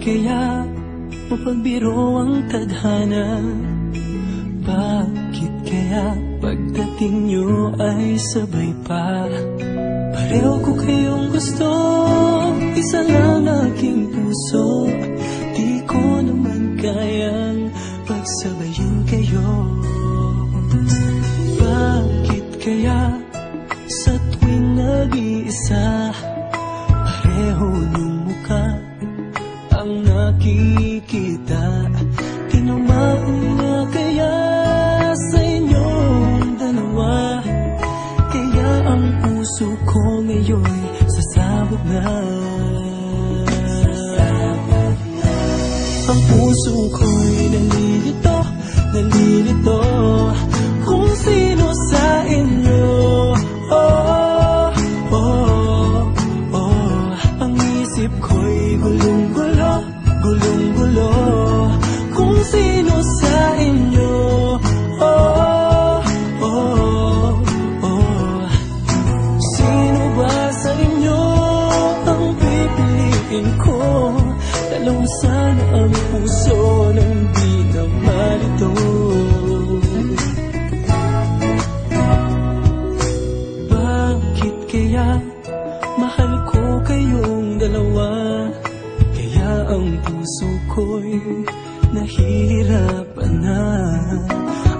kaya mapagbiro ang tadhana? Bakit kaya pagdating nyo ay sabay pa? Pareho ko kayong gusto, isa lang aking puso. Di ko naman kayang pagsabayin kayo. Bakit kaya sa tuwing nag-iisa, pareho ng mukha ang nakikita? Tinamaan na kaya sa inyong dalawa? Kaya ang puso ko ngayon sasabog na. Ang puso ko'y nalilito, nalilito kung sino sa inyo. Oh, oh, oh. Ang isip ko'y gulong-gulo, gulong-gulo kung sino sa inyo. Oh, oh, oh. Sino ba sa inyo ang pipiliin ko? Dalawa sana ang puso nang di na malito. Bakit kaya mahal ko kayong dalawa? Kaya ang puso ko'y nahihirapan na.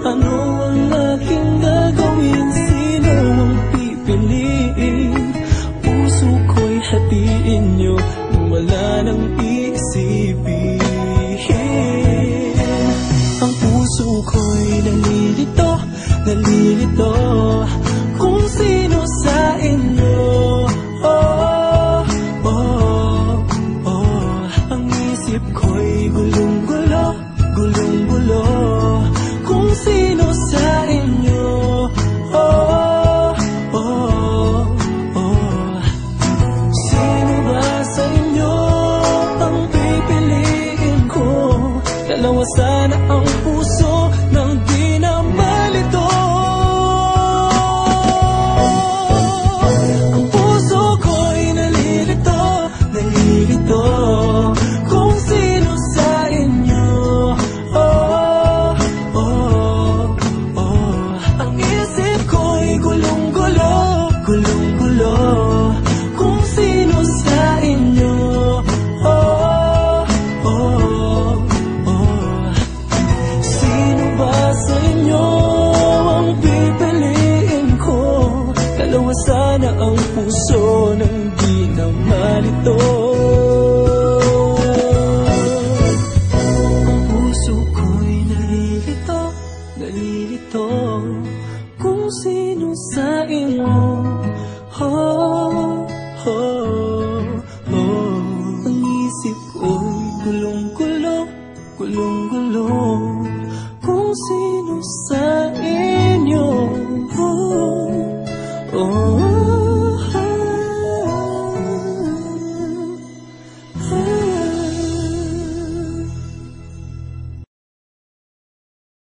Ano ang aking gagawin? Sino ang pipiliin? Puso ko'y hatiin nyo nang wala nang isipin. Ang puso ko'y nalilito, nalilito kung sino sa inyo. Oh, oh, oh. Ang isip ko'y gulong-gulo, gulong-gulo kung sino sa inyo. Oh, oh, oh. Sino ba sa inyo ang pipiliin ko? Dalawa sana ang puso nang di na malito. Ang puso ko'y nalilito, nalilito kung sino sa inyo. Oh, oh, oh. Ang isip ko'y gulong-gulo, gulong-gulo kung sino sa inyo. Oh, oh, oh. Sino ba sa inyo ang pipiliin ko? Dalawa sana ang puso nang di na malito. Ang puso ko'y nalilito, nalilito kung sino sa inyo. Oh, oh, oh. Ang isip ko'y gulong-gulo, gulong-gulo kung sino sa inyo. Oh, oh.